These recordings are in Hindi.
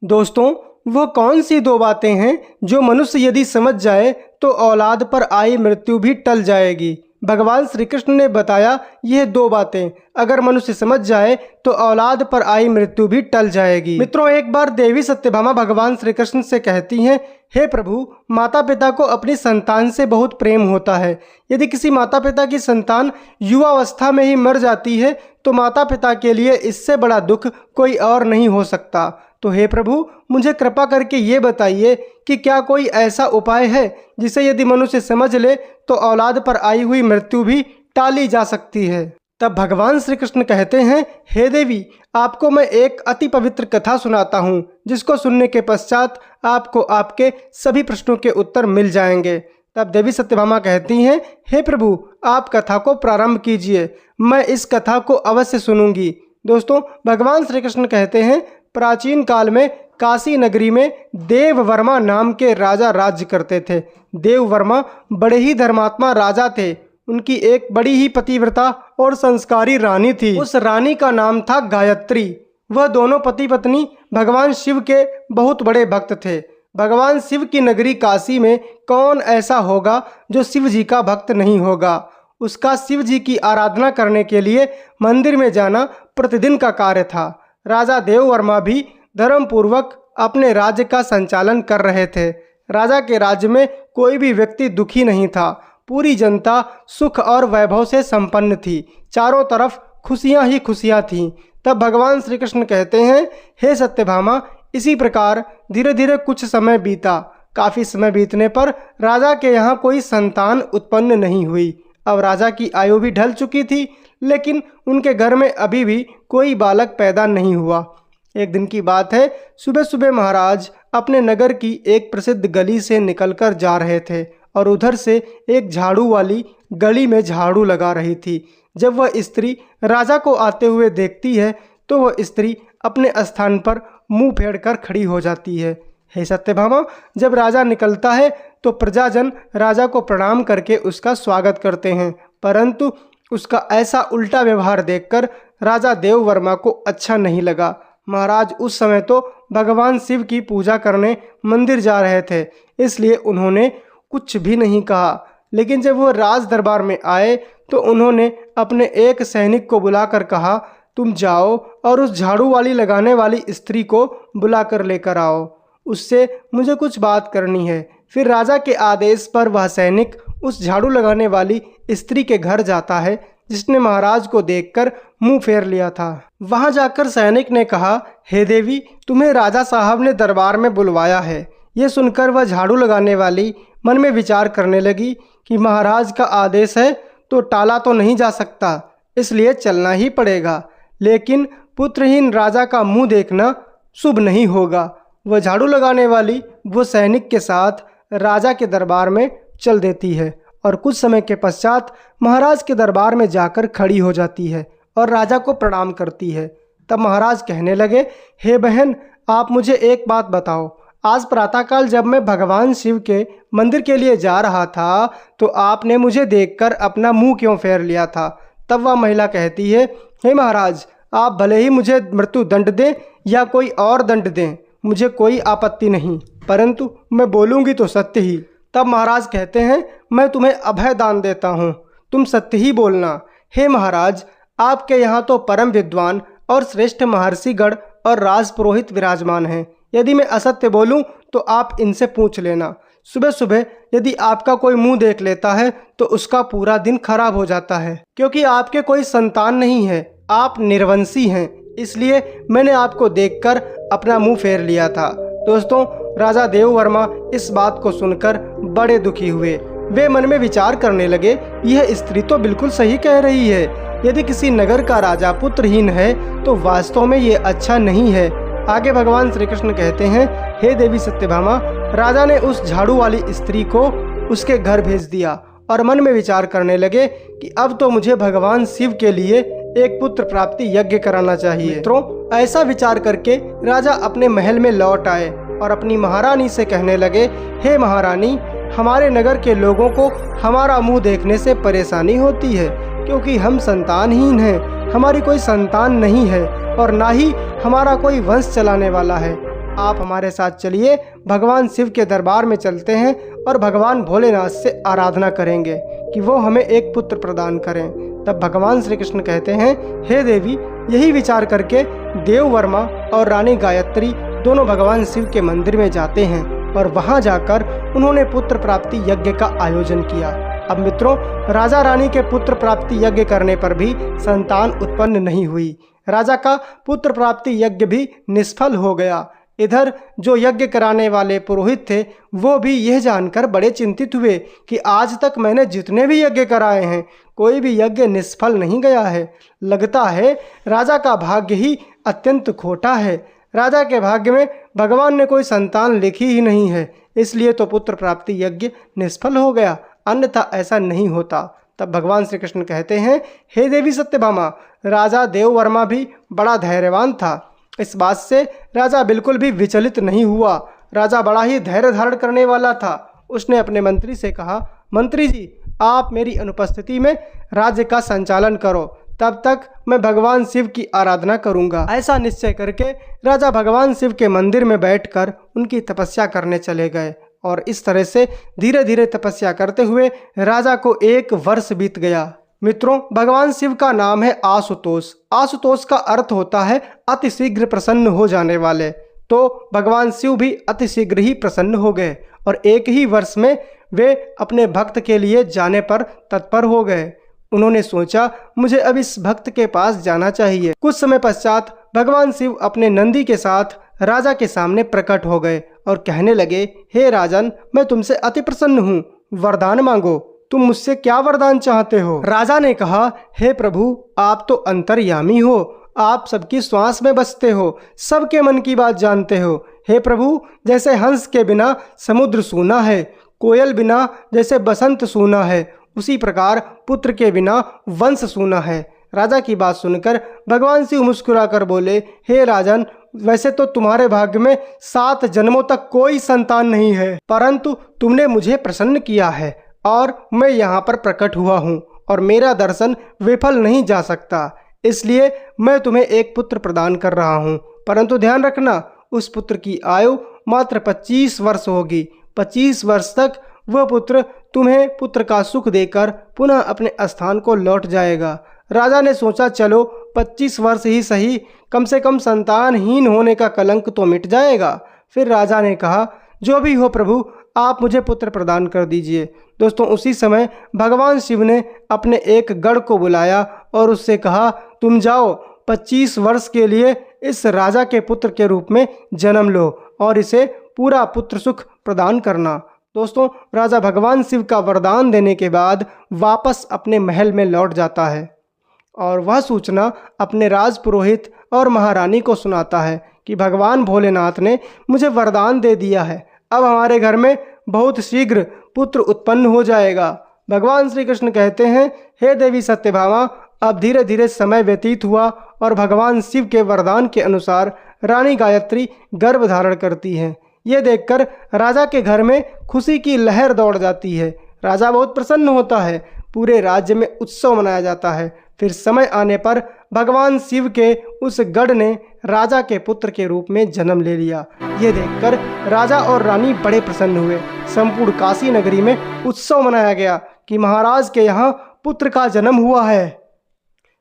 दोस्तों, वह कौन सी दो बातें हैं जो मनुष्य यदि समझ जाए तो औलाद पर आई मृत्यु भी टल जाएगी। भगवान श्री कृष्ण ने बताया यह दो बातें अगर मनुष्य समझ जाए तो औलाद पर आई मृत्यु भी टल जाएगी। मित्रों, एक बार देवी सत्यभामा भगवान श्री कृष्ण से कहती हैं, हे प्रभु, माता पिता को अपनी संतान से बहुत प्रेम होता है। यदि किसी माता पिता की संतान युवावस्था में ही मर जाती है तो माता पिता के लिए इससे बड़ा दुख कोई और नहीं हो सकता। तो हे प्रभु, मुझे कृपा करके ये बताइए कि क्या कोई ऐसा उपाय है जिसे यदि मनुष्य समझ ले तो औलाद पर आई हुई मृत्यु भी टाली जा सकती है। तब भगवान श्री कृष्ण कहते हैं, हे देवी, आपको मैं एक अति पवित्र कथा सुनाता हूँ जिसको सुनने के पश्चात आपको आपके सभी प्रश्नों के उत्तर मिल जाएंगे। तब देवी सत्यभामा कहती हैं, हे प्रभु, आप कथा को प्रारंभ कीजिए, मैं इस कथा को अवश्य सुनूंगी। दोस्तों, भगवान श्री कृष्ण कहते हैं, प्राचीन काल में काशी नगरी में देववर्मा नाम के राजा राज्य करते थे। देववर्मा बड़े ही धर्मात्मा राजा थे। उनकी एक बड़ी ही पतिव्रता और संस्कारी रानी थी। उस रानी का नाम था गायत्री। वह दोनों पति पत्नी भगवान शिव के बहुत बड़े भक्त थे। भगवान शिव की नगरी काशी में कौन ऐसा होगा जो शिव जी का भक्त नहीं होगा। उसका शिव जी की आराधना करने के लिए मंदिर में जाना प्रतिदिन का कार्य था। राजा देववर्मा भी धर्मपूर्वक अपने राज्य का संचालन कर रहे थे। राजा के राज्य में कोई भी व्यक्ति दुखी नहीं था। पूरी जनता सुख और वैभव से संपन्न थी। चारों तरफ खुशियां ही खुशियां थीं। तब भगवान श्री कृष्ण कहते हैं, हे सत्यभामा, इसी प्रकार धीरे धीरे कुछ समय बीता। काफ़ी समय बीतने पर राजा के यहाँ कोई संतान उत्पन्न नहीं हुई। अब राजा की आयु भी ढल चुकी थी, लेकिन उनके घर में अभी भी कोई बालक पैदा नहीं हुआ। एक दिन की बात है, सुबह सुबह महाराज अपने नगर की एक प्रसिद्ध गली से निकलकर जा रहे थे और उधर से एक झाड़ू वाली गली में झाड़ू लगा रही थी। जब वह स्त्री राजा को आते हुए देखती है तो वह स्त्री अपने स्थान पर मुंह फेरकर खड़ी हो जाती है। हे सत्यभामा, जब राजा निकलता है तो प्रजाजन राजा को प्रणाम करके उसका स्वागत करते हैं, परंतु उसका ऐसा उल्टा व्यवहार देखकर राजा देववर्मा को अच्छा नहीं लगा। महाराज उस समय तो भगवान शिव की पूजा करने मंदिर जा रहे थे, इसलिए उन्होंने कुछ भी नहीं कहा। लेकिन जब वो राज दरबार में आए तो उन्होंने अपने एक सैनिक को बुलाकर कहा, तुम जाओ और उस झाड़ू वाली लगाने वाली स्त्री को बुलाकर लेकर आओ, उससे मुझे कुछ बात करनी है। फिर राजा के आदेश पर वह सैनिक उस झाड़ू लगाने वाली स्त्री के घर जाता है जिसने महाराज को देखकर मुंह फेर लिया था। वहां जाकर सैनिक ने कहा, हे देवी, तुम्हें राजा साहब ने दरबार में बुलवाया है। ये सुनकर वह झाड़ू लगाने वाली मन में विचार करने लगी कि महाराज का आदेश है तो टाला तो नहीं जा सकता, इसलिए चलना ही पड़ेगा। लेकिन पुत्रहीन राजा का मुंह देखना शुभ नहीं होगा। वह झाड़ू लगाने वाली वो सैनिक के साथ राजा के दरबार में चल देती है और कुछ समय के पश्चात महाराज के दरबार में जाकर खड़ी हो जाती है और राजा को प्रणाम करती है। तब महाराज कहने लगे, हे बहन, आप मुझे एक बात बताओ। आज प्रातःकाल जब मैं भगवान शिव के मंदिर के लिए जा रहा था तो आपने मुझे देखकर अपना मुंह क्यों फेर लिया था? तब वह महिला कहती है, हे महाराज, आप भले ही मुझे मृत्यु दंड दें या कोई और दंड दें, मुझे कोई आपत्ति नहीं, परंतु मैं बोलूँगी तो सत्य ही। तब महाराज कहते हैं, मैं तुम्हें अभय दान देता हूँ, तुम सत्य ही बोलना। हे महाराज, आपके यहाँ तो परम विद्वान और श्रेष्ठ महर्षिगण और राजपुरोहित विराजमान हैं। यदि मैं असत्य बोलूं तो आप इनसे पूछ लेना। सुबह सुबह यदि आपका कोई मुंह देख लेता है तो उसका पूरा दिन खराब हो जाता है, क्योंकि आपके कोई संतान नहीं है, आप निर्वंशी हैं, इसलिए मैंने आपको देखकर अपना मुंह फेर लिया था। दोस्तों, राजा देववर्मा इस बात को सुनकर बड़े दुखी हुए। वे मन में विचार करने लगे, यह स्त्री तो बिल्कुल सही कह रही है। यदि किसी नगर का राजा पुत्रहीन है तो वास्तव में ये अच्छा नहीं है। आगे भगवान श्री कृष्ण कहते हैं, हे देवी सत्यभामा, राजा ने उस झाड़ू वाली स्त्री को उसके घर भेज दिया और मन में विचार करने लगे कि अब तो मुझे भगवान शिव के लिए एक पुत्र प्राप्ति यज्ञ कराना चाहिए। मित्रों, ऐसा विचार करके राजा अपने महल में लौट आए और अपनी महारानी से कहने लगे, हे महारानी, हमारे नगर के लोगों को हमारा मुंह देखने से परेशानी होती है, क्योंकि हम संतानहीन हैं, हमारी कोई संतान नहीं है और ना ही हमारा कोई वंश चलाने वाला है। आप हमारे साथ चलिए, भगवान शिव के दरबार में चलते हैं और भगवान भोलेनाथ से आराधना करेंगे कि वो हमें एक पुत्र प्रदान करें। तब भगवान श्री कृष्ण कहते हैं, हे देवी। यही विचार करके देववर्मा और रानी गायत्री दोनों भगवान शिव के मंदिर में जाते हैं और वहां जाकर उन्होंने पुत्र प्राप्ति यज्ञ का आयोजन किया। अब मित्रों, राजा रानी के पुत्र प्राप्ति यज्ञ करने पर भी संतान उत्पन्न नहीं हुई। राजा का पुत्र प्राप्ति यज्ञ भी निष्फल हो गया। इधर जो यज्ञ कराने वाले पुरोहित थे वो भी यह जानकर बड़े चिंतित हुए कि आज तक मैंने जितने भी यज्ञ कराए हैं कोई भी यज्ञ निष्फल नहीं गया है। लगता है राजा का भाग्य ही अत्यंत खोटा है। राजा के भाग्य में भगवान ने कोई संतान लिखी ही नहीं है, इसलिए तो पुत्र प्राप्ति यज्ञ निष्फल हो गया, अन्यथा ऐसा नहीं होता। तब भगवान श्री कृष्ण कहते हैं, हे देवी सत्यभामा, राजा देववर्मा भी बड़ा धैर्यवान था। इस बात से राजा बिल्कुल भी विचलित नहीं हुआ। राजा बड़ा ही धैर्य धारण करने वाला था। उसने अपने मंत्री से कहा, मंत्री जी, आप मेरी अनुपस्थिति में राज्य का संचालन करो, तब तक मैं भगवान शिव की आराधना करूंगा। ऐसा निश्चय करके राजा भगवान शिव के मंदिर में बैठकर उनकी तपस्या करने चले गए और इस तरह से धीरे धीरे तपस्या करते हुए राजा को 1 वर्ष बीत गया। मित्रों, भगवान शिव का नाम है आशुतोष। आशुतोष का अर्थ होता है अतिशीघ्र प्रसन्न हो जाने वाले। तो भगवान शिव भी अतिशीघ्र ही प्रसन्न हो गए और 1 ही वर्ष में वे अपने भक्त के लिए जाने पर तत्पर हो गए। उन्होंने सोचा, मुझे अब इस भक्त के पास जाना चाहिए। कुछ समय पश्चात भगवान शिव अपने नंदी के साथ राजा के सामने प्रकट हो गए और कहने लगे, हे राजन, मैं तुमसे अति प्रसन्न हूँ, वरदान मांगो। तुम मुझसे क्या वरदान चाहते हो? राजा ने कहा, हे प्रभु, आप तो अंतर्यामी हो, आप सबकी श्वास में बसते हो, सबके मन की बात जानते हो। हे प्रभु, जैसे हंस के बिना समुद्र सूना है, कोयल बिना जैसे बसंत सूना है, उसी प्रकार पुत्र के बिना वंश सूना है। राजा की बात सुनकर भगवान शिव मुस्कुराकर बोले, हे राजन, वैसे तो तुम्हारे भाग्य में 7 जन्मों तक कोई संतान नहीं है, परंतु तुमने मुझे प्रसन्न किया है और मैं यहाँ पर प्रकट हुआ हूँ और मेरा दर्शन विफल नहीं जा सकता, इसलिए मैं तुम्हें एक पुत्र प्रदान कर रहा हूँ। परंतु ध्यान रखना, उस पुत्र की आयु मात्र 25 वर्ष होगी। 25 वर्ष तक वह पुत्र तुम्हें पुत्र का सुख देकर पुनः अपने स्थान को लौट जाएगा। राजा ने सोचा, चलो 25 वर्ष ही सही, कम से कम संतानहीन होने का कलंक तो मिट जाएगा। फिर राजा ने कहा, जो भी हो प्रभु, आप मुझे पुत्र प्रदान कर दीजिए। दोस्तों, उसी समय भगवान शिव ने अपने एक गढ़ को बुलाया और उससे कहा, तुम जाओ 25 वर्ष के लिए इस राजा के पुत्र के रूप में जन्म लो और इसे पूरा पुत्र सुख प्रदान करना। दोस्तों, राजा भगवान शिव का वरदान देने के बाद वापस अपने महल में लौट जाता है और वह सूचना अपने राज पुरोहित और महारानी को सुनाता है कि भगवान भोलेनाथ ने मुझे वरदान दे दिया है, अब हमारे घर में बहुत शीघ्र पुत्र उत्पन्न हो जाएगा। भगवान श्री कृष्ण कहते हैं, हे देवी सत्यभामा, अब धीरे धीरे समय व्यतीत हुआ और भगवान शिव के वरदान के अनुसार रानी गायत्री गर्भ धारण करती हैं। ये देखकर राजा के घर में खुशी की लहर दौड़ जाती है। राजा बहुत प्रसन्न होता है, पूरे राज्य में उत्सव मनाया जाता है। फिर समय आने पर भगवान शिव के उस गढ़ ने राजा के पुत्र के रूप में जन्म ले लिया। ये देखकर राजा और रानी बड़े प्रसन्न हुए। संपूर्ण काशी नगरी में उत्सव मनाया गया कि महाराज के यहाँ पुत्र का जन्म हुआ है।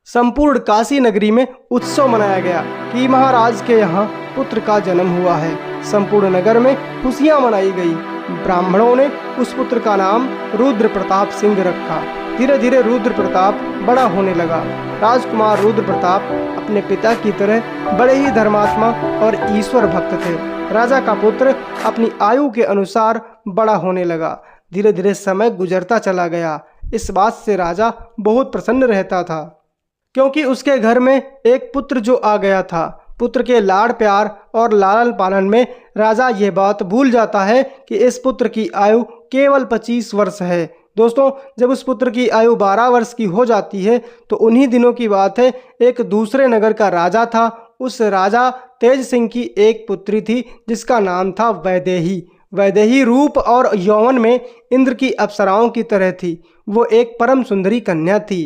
संपूर्ण काशी नगरी में उत्सव मनाया गया कि महाराज के यहाँ पुत्र का जन्म हुआ है। संपूर्ण नगर में खुशियाँ मनाई गई। ब्राह्मणों ने उस पुत्र का नाम रुद्र प्रताप सिंह रखा। धीरे धीरे रुद्र प्रताप बड़ा होने लगा। राजकुमार रुद्र प्रताप अपने पिता की तरह बड़े ही धर्मात्मा और ईश्वर भक्त थे। राजा का पुत्र अपनी आयु के अनुसार बड़ा होने लगा। धीरे धीरे समय गुजरता चला गया। इस बात से राजा बहुत प्रसन्न रहता था क्योंकि उसके घर में एक पुत्र जो आ गया था। पुत्र के लाड़ प्यार और लालन पालन में राजा ये बात भूल जाता है कि इस पुत्र की आयु केवल 25 वर्ष है। दोस्तों, जब उस पुत्र की आयु 12 वर्ष की हो जाती है तो उन्हीं दिनों की बात है, एक दूसरे नगर का राजा था। उस राजा तेज सिंह की एक पुत्री थी जिसका नाम था वैदेही। वैदेही रूप और यौवन में इंद्र की अप्सराओं की तरह थी। वो एक परम सुंदरी कन्या थी।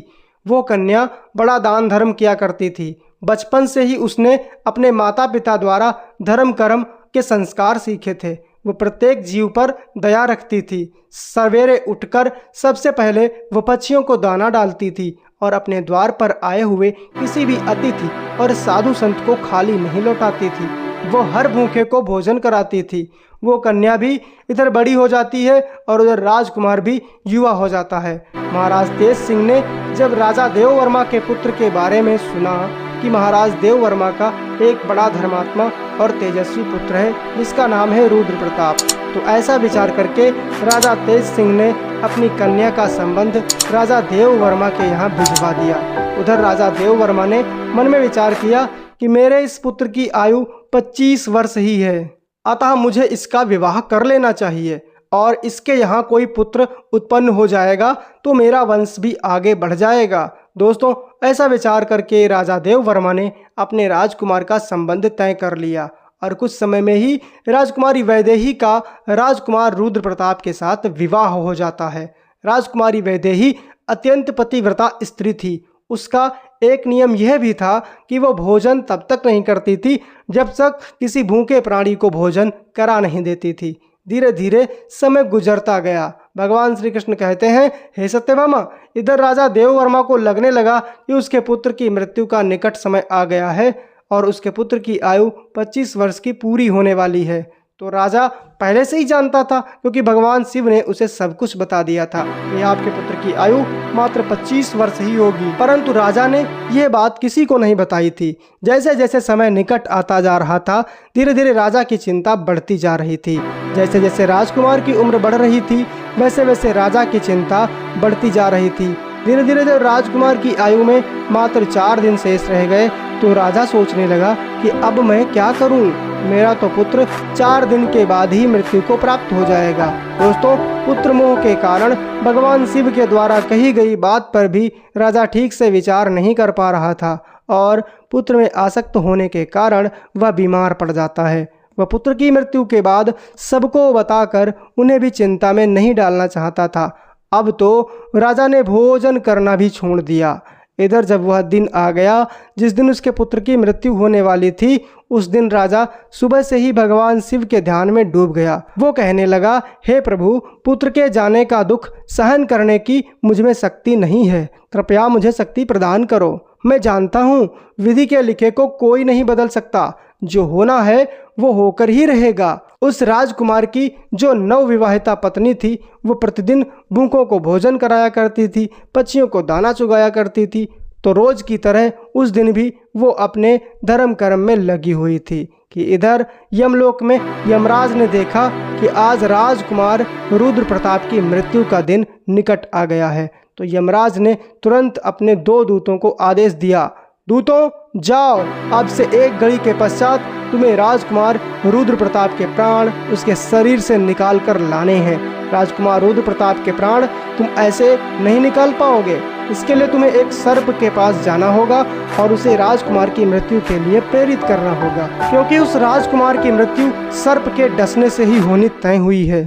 वो कन्या बड़ा दान धर्म किया करती थी। बचपन से ही उसने अपने माता पिता द्वारा धर्म कर्म के संस्कार सीखे थे। वो प्रत्येक जीव पर दया रखती थी। सवेरे उठकर सबसे पहले वो पक्षियों को दाना डालती थी और अपने द्वार पर आए हुए किसी भी अतिथि और साधु संत को खाली नहीं लौटाती थी। वो हर भूखे को भोजन कराती थी। वो कन्या भी इधर बड़ी हो जाती है और उधर राजकुमार भी युवा हो जाता है। महाराज तेज सिंह ने जब राजा देववर्मा के पुत्र के बारे में सुना कि महाराज देववर्मा का एक बड़ा धर्मात्मा और तेजस्वी पुत्र है जिसका नाम है रुद्र प्रताप, तो ऐसा विचार करके राजा तेज सिंह ने अपनी कन्या का संबंध राजा देववर्मा के यहाँ भिजवा दिया। उधर राजा देववर्मा ने मन में विचार किया कि मेरे इस पुत्र की आयु 25 वर्ष ही है, अतः मुझे इसका विवाह कर लेना चाहिए और इसके यहाँ कोई पुत्र उत्पन्न हो जाएगा तो मेरा वंश भी आगे बढ़ जाएगा। दोस्तों, ऐसा विचार करके राजा देववर्मा ने अपने राजकुमार का संबंध तय कर लिया और कुछ समय में ही राजकुमारी वैदेही का राजकुमार रुद्र प्रताप के साथ विवाह हो जाता है। राजकुमारी वैदेही अत्यंत पतिव्रता स्त्री थी। उसका एक नियम यह भी था कि वह भोजन तब तक नहीं करती थी जब तक किसी भूखे प्राणी को भोजन करा नहीं देती थी। धीरे धीरे समय गुजरता गया। भगवान श्री कृष्ण कहते हैं, हे सत्यभामा, इधर राजा देववर्मा को लगने लगा कि उसके पुत्र की मृत्यु का निकट समय आ गया है और उसके पुत्र की आयु 25 वर्ष की पूरी होने वाली है। तो राजा पहले से ही जानता था क्योंकि भगवान शिव ने उसे सब कुछ बता दिया था कि आपके पुत्र की आयु मात्र 25 वर्ष ही होगी, परंतु राजा ने यह बात किसी को नहीं बताई थी। जैसे जैसे समय निकट आता जा रहा था, धीरे धीरे राजा की चिंता बढ़ती जा रही थी। जैसे जैसे राजकुमार की उम्र बढ़ रही थी, वैसे वैसे राजा की चिंता बढ़ती जा रही थी। धीरे धीरे जब राजकुमार की आयु में मात्र 4 दिन शेष रह गए तो राजा सोचने लगा कि अब मैं क्या करूं? मेरा तो पुत्र 4 दिन के बाद ही मृत्यु को प्राप्त हो जाएगा। दोस्तों, पुत्र मोह के कारण भगवान शिव के द्वारा कही गई बात पर भी राजा ठीक से विचार नहीं कर पा रहा था और पुत्र में आसक्त होने के कारण वह बीमार पड़ जाता है। वह पुत्र की मृत्यु के बाद सबको बताकर उन्हें भी चिंता में नहीं डालना चाहता था। अब तो राजा ने भोजन करना भी छोड़ दिया। इधर जब वह दिन आ गया जिस दिन उसके पुत्र की मृत्यु होने वाली थी, उस दिन राजा सुबह से ही भगवान शिव के ध्यान में डूब गया। वो कहने लगा, हे प्रभु, पुत्र के जाने का दुख सहन करने की मुझ में शक्ति नहीं है, कृपया मुझे शक्ति प्रदान करो। मैं जानता हूँ विधि के लिखे को कोई नहीं बदल सकता, जो होना है वो होकर ही रहेगा। उस राजकुमार की जो नवविवाहिता पत्नी थी, वो प्रतिदिन भूखों को भोजन कराया करती थी, पक्षियों को दाना चुगाया करती थी। तो रोज की तरह उस दिन भी वो अपने धर्म कर्म में लगी हुई थी कि इधर यमलोक में यमराज ने देखा कि आज राजकुमार रुद्र प्रताप की मृत्यु का दिन निकट आ गया है। तो यमराज ने तुरंत अपने 2 दूतों को आदेश दिया, दूतों जाओ, अब से 1 घड़ी के पश्चात तुम्हें राजकुमार रुद्र प्रताप के प्राण उसके शरीर से निकाल कर लाने हैं। राजकुमार रुद्र प्रताप के प्राण तुम ऐसे नहीं निकाल पाओगे। इसके लिए तुम्हें एक सर्प के पास जाना होगा और उसे राजकुमार की मृत्यु के लिए प्रेरित करना होगा, क्योंकि उस राजकुमार की मृत्यु सर्प के डसने से ही होनी तय हुई है।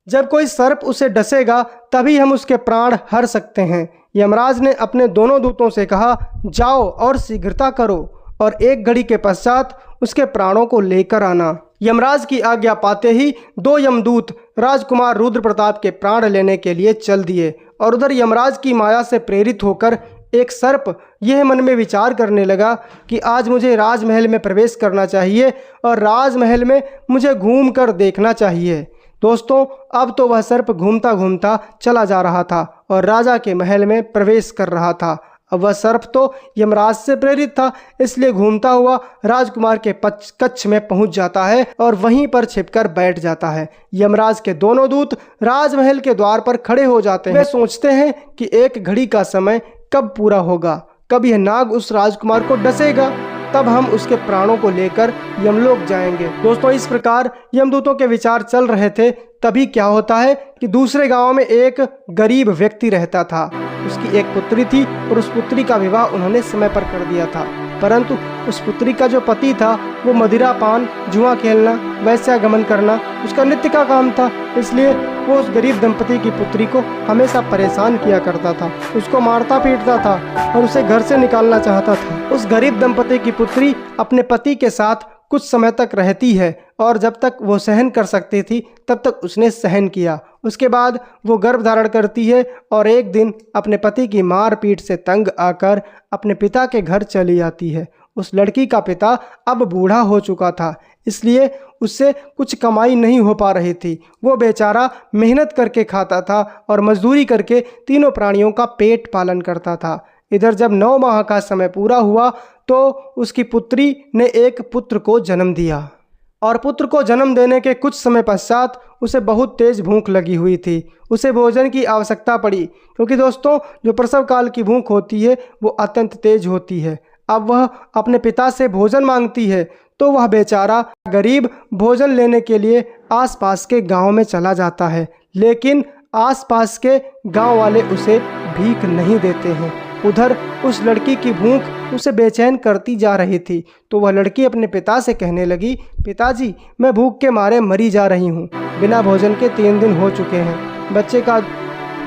जब कोई सर्प उसे डसेगा तभी हम उसके प्राण हर सकते हैं। यमराज ने अपने दोनों दूतों से कहा, जाओ और शीघ्रता करो और 1 घड़ी के पश्चात उसके प्राणों को लेकर आना। यमराज की आज्ञा पाते ही 2 यमदूत राजकुमार रुद्र प्रताप के प्राण लेने के लिए चल दिए और उधर यमराज की माया से प्रेरित होकर एक सर्प यह मन में विचार करने लगा कि आज मुझे राजमहल में प्रवेश करना चाहिए और राजमहल में मुझे घूम कर देखना चाहिए। दोस्तों, अब तो वह सर्प घूमता घूमता चला जा रहा था और राजा के महल में प्रवेश कर रहा था। अब वह सर्प तो यमराज से प्रेरित था, इसलिए घूमता हुआ राजकुमार के कक्ष में पहुंच जाता है और वहीं पर छिपकर बैठ जाता है। यमराज के दोनों दूत राजमहल के द्वार पर खड़े हो जाते हैं। वे सोचते हैं कि 1 घड़ी का समय कब पूरा होगा, कब यह नाग उस राजकुमार को डसेगा, तब हम उसके प्राणों को लेकर यमलोक जाएंगे। दोस्तों, इस प्रकार यमदूतों के विचार चल रहे थे। तभी क्या होता है कि दूसरे गांव में एक गरीब व्यक्ति रहता था। उसकी एक पुत्री थी और उस पुत्री का विवाह उन्होंने समय पर कर दिया था, परंतु उस पुत्री का जो पति था वो मदिरा पान, जुआ खेलना, वैश्यागमन करना उसका नित्य का काम था। इसलिए वो उस गरीब दंपति की पुत्री को हमेशा परेशान किया करता था, उसको मारता पीटता था और उसे घर से निकालना चाहता था। उस गरीब दंपति की पुत्री अपने पति के साथ कुछ समय तक रहती है और जब तक वो सहन कर सकती थी तब तक उसने सहन किया। उसके बाद वो गर्भ धारण करती है और एक दिन अपने पति की मारपीट से तंग आकर अपने पिता के घर चली आती है। उस लड़की का पिता अब बूढ़ा हो चुका था, इसलिए उससे कुछ कमाई नहीं हो पा रही थी। वो बेचारा मेहनत करके खाता था और मजदूरी करके तीनों प्राणियों का पेट पालन करता था। इधर जब 9 माह का समय पूरा हुआ तो उसकी पुत्री ने एक पुत्र को जन्म दिया और पुत्र को जन्म देने के कुछ समय पश्चात उसे बहुत तेज भूख लगी हुई थी। उसे भोजन की आवश्यकता पड़ी, क्योंकि दोस्तों जो प्रसव काल की भूख होती है वो अत्यंत तेज होती है। अब वह अपने पिता से भोजन मांगती है तो वह बेचारा गरीब भोजन लेने के लिए आसपास के गांव में चला जाता है, लेकिन आसपास के गांव वाले उसे भीख नहीं देते हैं। उधर उस लड़की की भूख उसे बेचैन करती जा रही थी, तो वह लड़की अपने पिता से कहने लगी, पिताजी मैं भूख के मारे मरी जा रही हूँ, बिना भोजन के 3 दिन हो चुके हैं,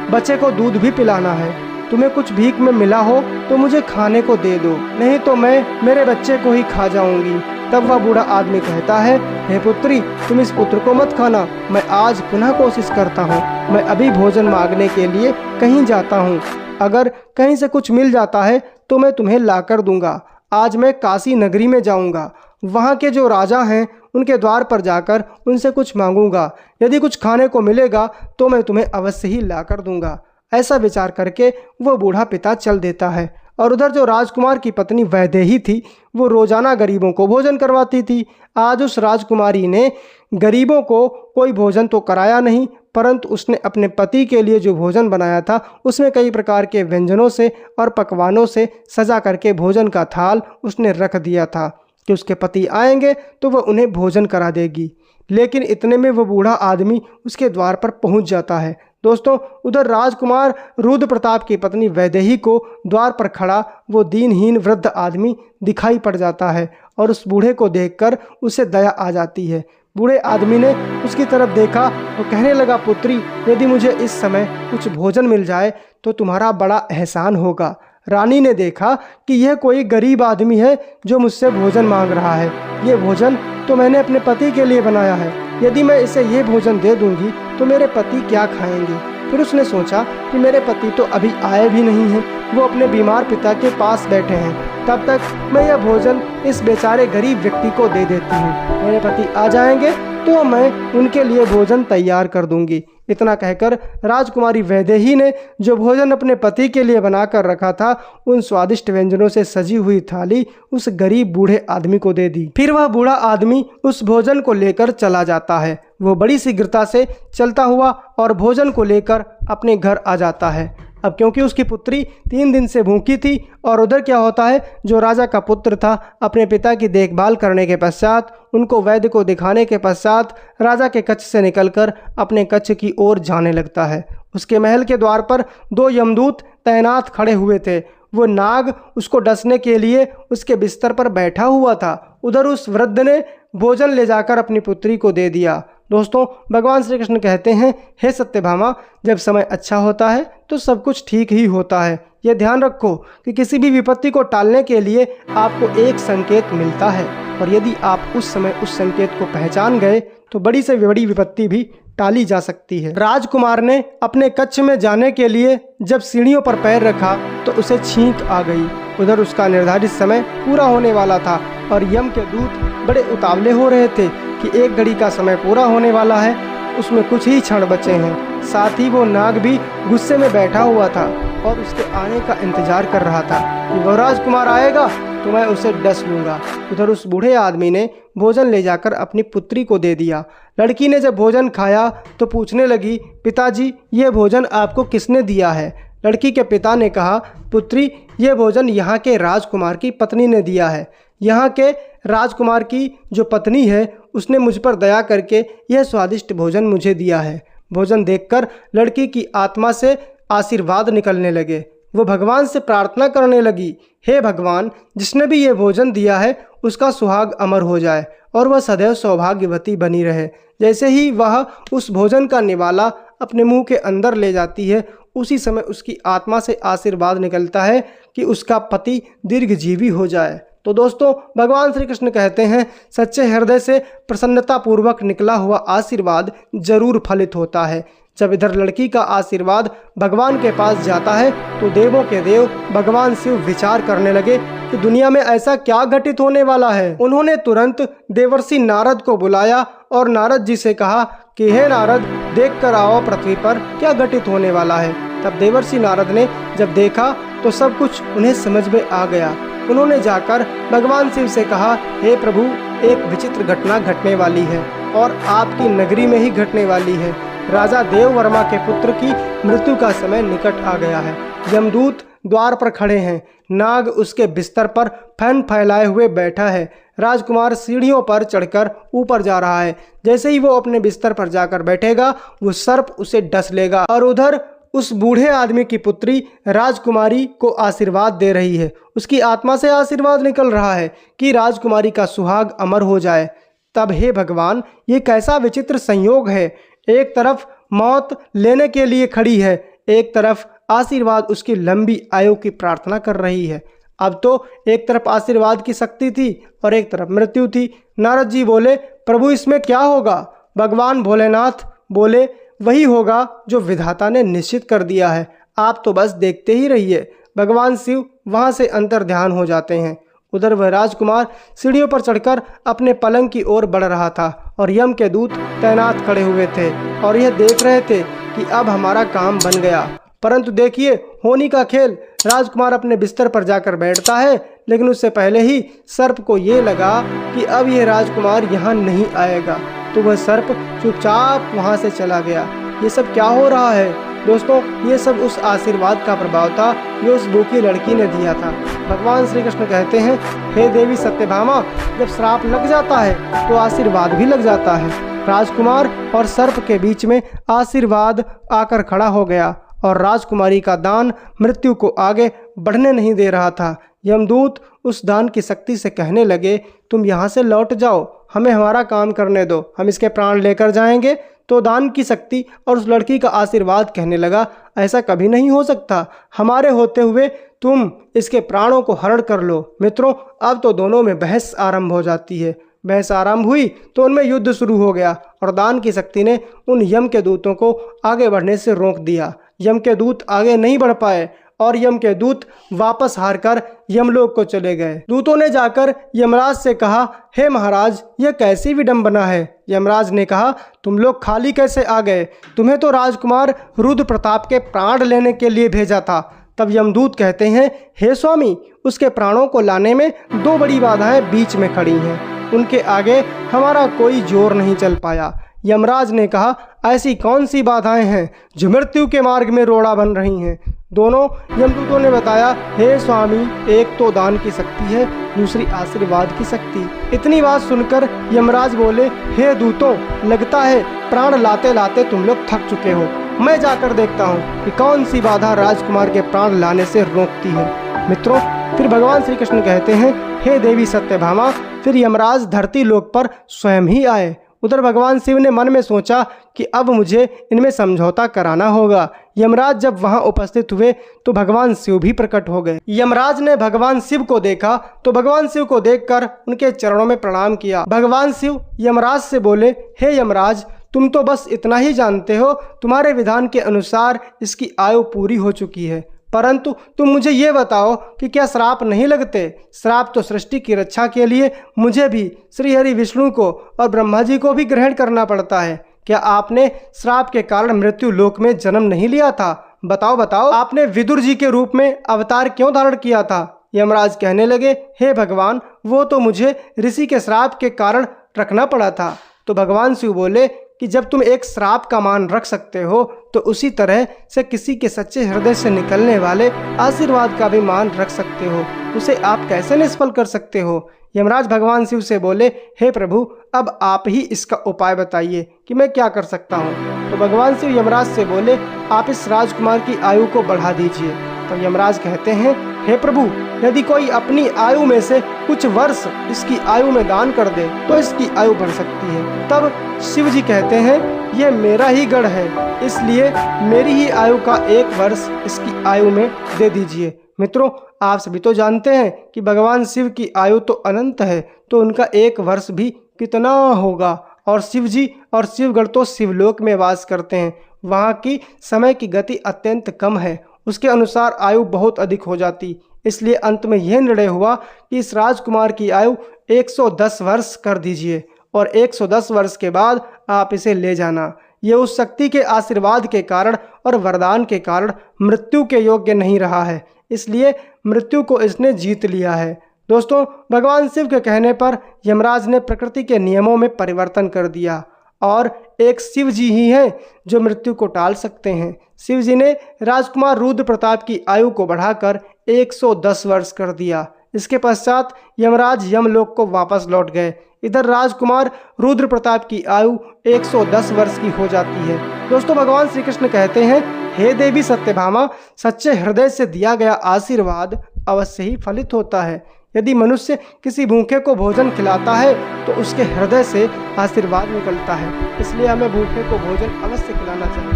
बच्चे को दूध भी पिलाना है, तुम्हें कुछ भीख में मिला हो तो मुझे खाने को दे दो, नहीं तो मैं मेरे बच्चे को ही खा जाऊंगी। तब वह बूढ़ा आदमी कहता है, हे पुत्री तुम इस पुत्र को मत खाना, मैं आज पुनः कोशिश करता हूँ, मैं अभी भोजन मांगने के लिए कहीं जाता हूँ, अगर कहीं से कुछ मिल जाता है तो मैं तुम्हें ला कर दूंगा। आज मैं काशी नगरी में जाऊंगा, वहाँ के जो राजा हैं उनके द्वार पर जाकर उनसे कुछ मांगूंगा, यदि कुछ खाने को मिलेगा तो मैं तुम्हें अवश्य ही ला कर दूंगा। ऐसा विचार करके वो बूढ़ा पिता चल देता है। और उधर जो राजकुमार की पत्नी वैदेही थी वो रोजाना गरीबों को भोजन करवाती थी। आज उस राजकुमारी ने गरीबों को कोई भोजन तो कराया नहीं, परंतु उसने अपने पति के लिए जो भोजन बनाया था उसमें कई प्रकार के व्यंजनों से और पकवानों से सजा करके भोजन का थाल उसने रख दिया था कि उसके पति आएंगे तो वह उन्हें भोजन करा देगी। लेकिन इतने में वो बूढ़ा आदमी उसके द्वार पर पहुंच जाता है। दोस्तों उधर राजकुमार रुद्र प्रताप की पत्नी वैदेही को द्वार पर खड़ा वो दीनहीन वृद्ध आदमी दिखाई पड़ जाता है और उस बूढ़े को देखकर उसे दया आ जाती है। बूढ़े आदमी ने उसकी तरफ देखा तो कहने लगा, पुत्री यदि मुझे इस समय कुछ भोजन मिल जाए तो तुम्हारा बड़ा एहसान होगा। रानी ने देखा कि यह कोई गरीब आदमी है जो मुझसे भोजन मांग रहा है, ये भोजन तो मैंने अपने पति के लिए बनाया है, यदि मैं इसे ये भोजन दे दूंगी तो मेरे पति क्या खाएंगे। फिर उसने सोचा कि मेरे पति तो अभी आए भी नहीं हैं, वो अपने बीमार पिता के पास बैठे हैं, तब तक मैं यह भोजन इस बेचारे गरीब व्यक्ति को दे देती हूँ, मेरे पति आ जाएंगे तो मैं उनके लिए भोजन तैयार कर दूंगी। इतना कहकर राजकुमारी वैदेही ने जो भोजन अपने पति के लिए बनाकर रखा था उन स्वादिष्ट व्यंजनों से सजी हुई थाली उस गरीब बूढ़े आदमी को दे दी। फिर वह बूढ़ा आदमी उस भोजन को लेकर चला जाता है। वो बड़ी शीघ्रता से चलता हुआ और भोजन को लेकर अपने घर आ जाता है। अब क्योंकि उसकी पुत्री 3 दिन से भूखी थी और उधर क्या होता है, जो राजा का पुत्र था अपने पिता की देखभाल करने के पश्चात उनको वैद्य को दिखाने के पश्चात राजा के कक्ष से निकलकर अपने कक्ष की ओर जाने लगता है। उसके महल के द्वार पर 2 यमदूत तैनात खड़े हुए थे। वो नाग उसको डसने के लिए उसके बिस्तर पर बैठा हुआ था। उधर उस वृद्ध ने भोजन ले जाकर अपनी पुत्री को दे दिया। दोस्तों भगवान श्री कृष्ण कहते हैं, हे सत्यभामा जब समय अच्छा होता है तो सब कुछ ठीक ही होता है। यह ध्यान रखो कि किसी भी विपत्ति को टालने के लिए आपको एक संकेत मिलता है और यदि आप उस समय उस संकेत को पहचान गए तो बड़ी से बड़ी विपत्ति भी टाली जा सकती है। राजकुमार ने अपने कक्ष में जाने के लिए जब सीढ़ियों पर पैर रखा तो उसे छींक आ गई। उधर उसका निर्धारित समय पूरा होने वाला था और यम के दूत बड़े उतावले हो रहे थे कि 1 घड़ी का समय पूरा होने वाला है, उसमें कुछ ही क्षण बचे हैं। साथ ही वो नाग भी गुस्से में बैठा हुआ था और उसके आने का इंतजार कर रहा था कि वह राजकुमार आएगा तो मैं उसे डस लूँगा। उधर उस बूढ़े आदमी ने भोजन ले जाकर अपनी पुत्री को दे दिया। लड़की ने जब भोजन खाया तो पूछने लगी, पिताजी ये भोजन आपको किसने दिया है। लड़की के पिता ने कहा, पुत्री ये भोजन यहाँ के राजकुमार की पत्नी ने दिया है। यहाँ के राजकुमार की जो पत्नी है उसने मुझ पर दया करके यह स्वादिष्ट भोजन मुझे दिया है। भोजन देखकर लड़की की आत्मा से आशीर्वाद निकलने लगे। वो भगवान से प्रार्थना करने लगी, हे भगवान जिसने भी ये भोजन दिया है उसका सुहाग अमर हो जाए और वह सदैव सौभाग्यवती बनी रहे। जैसे ही वह उस भोजन का निवाला अपने मुंह के अंदर ले जाती है उसी समय उसकी आत्मा से आशीर्वाद निकलता है कि उसका पति दीर्घजीवी हो जाए। तो दोस्तों भगवान श्री कृष्ण कहते हैं सच्चे हृदय से प्रसन्नतापूर्वक निकला हुआ आशीर्वाद जरूर फलित होता है। जब इधर लड़की का आशीर्वाद भगवान के पास जाता है तो देवों के देव भगवान शिव विचार करने लगे कि दुनिया में ऐसा क्या घटित होने वाला है। उन्होंने तुरंत देवर्षि नारद को बुलाया और नारद जी से कहा कि हे नारद, देख कर आओ पृथ्वी पर क्या घटित होने वाला है। तब देवर्षि नारद ने जब देखा तो सब कुछ उन्हें समझ में आ गया। उन्होंने जाकर भगवान शिव से कहा, हे प्रभु, एक विचित्र घटना घटने वाली है और आपकी नगरी में ही घटने वाली है। राजा देववर्मा के पुत्र की मृत्यु का समय निकट आ गया है। यमदूत द्वार पर खड़े हैं। नाग उसके बिस्तर पर फैन फैलाए हुए बैठा है। राजकुमार सीढ़ियों पर चढ़कर ऊपर जा रहा है। जैसे ही वो अपने बिस्तर पर जाकर बैठेगा वो सर्प उसे डस लेगा। और उधर उस बूढ़े आदमी की पुत्री राजकुमारी को आशीर्वाद दे रही है। उसकी आत्मा से आशीर्वाद निकल रहा है कि राजकुमारी का सुहाग अमर हो जाए। तब हे भगवान, ये कैसा विचित्र संयोग है। एक तरफ मौत लेने के लिए खड़ी है, एक तरफ आशीर्वाद उसकी लंबी आयु की प्रार्थना कर रही है। अब तो एक तरफ आशीर्वाद की शक्ति थी और एक तरफ मृत्यु थी। नारद जी बोले, प्रभु इसमें क्या होगा। भगवान भोलेनाथ बोले, वही होगा जो विधाता ने निश्चित कर दिया है, आप तो बस देखते ही रहिए। भगवान शिव वहां से अंतर ध्यान हो जाते हैं। उधर वह राजकुमार सीढ़ियों पर चढ़कर अपने पलंग की ओर बढ़ रहा था और यम के दूत तैनात खड़े हुए थे और यह देख रहे थे कि अब हमारा काम बन गया। परंतु देखिए होनी का खेल, राजकुमार अपने बिस्तर पर जाकर बैठता है, लेकिन उससे पहले ही सर्प को ये लगा कि अब यह राजकुमार यहाँ नहीं आएगा, तो वह सर्प चुपचाप वहाँ से चला गया। ये सब क्या हो रहा है दोस्तों? ये सब उस आशीर्वाद का प्रभाव था जो उस भूखी लड़की ने दिया था। भगवान श्री कृष्ण कहते हैं, हे देवी सत्यभामा, जब श्राप लग जाता है तो आशीर्वाद भी लग जाता है। राजकुमार और सर्प के बीच में आशीर्वाद आकर खड़ा हो गया और राजकुमारी का दान मृत्यु को आगे बढ़ने नहीं दे रहा था। यमदूत उस दान की शक्ति से कहने लगे, तुम यहाँ से लौट जाओ, हमें हमारा काम करने दो, हम इसके प्राण लेकर जाएंगे। तो दान की शक्ति और उस लड़की का आशीर्वाद कहने लगा, ऐसा कभी नहीं हो सकता, हमारे होते हुए तुम इसके प्राणों को हरण कर लो। मित्रों, अब तो दोनों में बहस आरंभ हो जाती है। बहस आरंभ हुई तो उनमें युद्ध शुरू हो गया और दान की शक्ति ने उन यम के दूतों को आगे बढ़ने से रोक दिया। यम के दूत आगे नहीं बढ़ पाए और यम के दूत वापस हारकर यमलोक को चले गए। दूतों ने जाकर यमराज से कहा, हे महाराज, यह कैसी विडंबना है। यमराज ने कहा, तुम लोग खाली कैसे आ गए? तुम्हें तो राजकुमार रुद्र प्रताप के प्राण लेने के लिए भेजा था। तब यमदूत कहते हैं, हे स्वामी, उसके प्राणों को लाने में दो बड़ी बाधाएं बीच में खड़ी हैं, उनके आगे हमारा कोई जोर नहीं चल पाया। यमराज ने कहा, ऐसी कौन सी बाधाएं हैं जो मृत्यु के मार्ग में रोड़ा बन रही हैं? दोनों यमदूतों ने बताया, हे स्वामी, एक तो दान की शक्ति है, दूसरी आशीर्वाद की शक्ति। इतनी बात सुनकर यमराज बोले, हे दूतों, लगता है प्राण लाते लाते तुम लोग थक चुके हो। मैं जाकर देखता हूँ कि कौन सी बाधा राजकुमार के प्राण लाने से रोकती है। मित्रों, फिर भगवान श्री कृष्ण कहते हैं, हे देवी सत्यभामा, फिर यमराज धरती लोक पर स्वयं ही आए। उधर भगवान शिव ने मन में सोचा कि अब मुझे इनमें समझौता कराना होगा। यमराज जब वहां उपस्थित हुए तो भगवान शिव भी प्रकट हो गए। यमराज ने भगवान शिव को देखा तो भगवान शिव को देखकर उनके चरणों में प्रणाम किया। भगवान शिव यमराज से बोले, हे यमराज, तुम तो बस इतना ही जानते हो, तुम्हारे विधान के अनुसार इसकी आयु पूरी हो चुकी है, परंतु तुम मुझे ये बताओ कि क्या श्राप नहीं लगते? श्राप तो सृष्टि की रक्षा के लिए मुझे भी, श्री हरि विष्णु को और ब्रह्मा जी को भी ग्रहण करना पड़ता है। क्या आपने श्राप के कारण मृत्यु लोक में जन्म नहीं लिया था? बताओ बताओ, आपने विदुर जी के रूप में अवतार क्यों धारण किया था? यमराज कहने लगे, हे भगवान, वो तो मुझे ऋषि के श्राप के कारण रखना पड़ा था। तो भगवान शिव बोले कि जब तुम एक श्राप का मान रख सकते हो तो उसी तरह से किसी के सच्चे हृदय से निकलने वाले आशीर्वाद का भी मान रख सकते हो, उसे आप कैसे निष्फल कर सकते हो? यमराज भगवान शिव से बोले, हे प्रभु, अब आप ही इसका उपाय बताइए कि मैं क्या कर सकता हूँ। तो भगवान शिव यमराज से बोले, आप इस राजकुमार की आयु को बढ़ा दीजिए। तो यमराज कहते हैं, हे प्रभु, यदि कोई अपनी आयु में से कुछ वर्ष इसकी आयु में दान कर दे तो इसकी आयु बढ़ सकती है। तब शिव जी कहते हैं, यह मेरा ही गढ़ है, इसलिए मेरी ही आयु का 1 वर्ष इसकी आयु में दे दीजिए। मित्रों, आप सभी तो जानते हैं कि भगवान शिव की आयु तो अनंत है, तो उनका 1 वर्ष भी कितना होगा। और शिव जी और शिवगढ़ तो शिवलोक में वास करते हैं, वहाँ की समय की गति अत्यंत कम है, उसके अनुसार आयु बहुत अधिक हो जाती। इसलिए अंत में यह निर्णय हुआ कि इस राजकुमार की आयु 110 वर्ष कर दीजिए और 110 वर्ष के बाद आप इसे ले जाना। ये उस शक्ति के आशीर्वाद के कारण और वरदान के कारण मृत्यु के योग्य नहीं रहा है, इसलिए मृत्यु को इसने जीत लिया है। दोस्तों, भगवान शिव के कहने पर यमराज ने प्रकृति के नियमों में परिवर्तन कर दिया और एक शिव जी ही हैं जो मृत्यु को टाल सकते हैं। शिव जी ने राजकुमार रुद्र प्रताप की आयु को बढ़ाकर 110 वर्ष कर दिया। इसके पश्चात यमराज यमलोक को वापस लौट गए। इधर राजकुमार रुद्र प्रताप की आयु 110 वर्ष की हो जाती है। दोस्तों, भगवान श्री कृष्ण कहते हैं, हे देवी सत्यभामा, सच्चे हृदय से दिया गया आशीर्वाद अवश्य ही फलित होता है। यदि मनुष्य किसी भूखे को भोजन खिलाता है तो उसके हृदय से आशीर्वाद निकलता है, इसलिए हमें भूखे को भोजन अवश्य खिलाना चाहिए।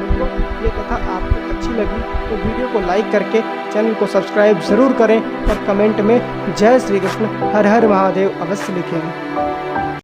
मित्रों, ये कथा आपको अच्छी लगी तो वीडियो को लाइक करके चैनल को सब्सक्राइब जरूर करें और कमेंट में जय श्री कृष्ण हर हर महादेव अवश्य लिखें।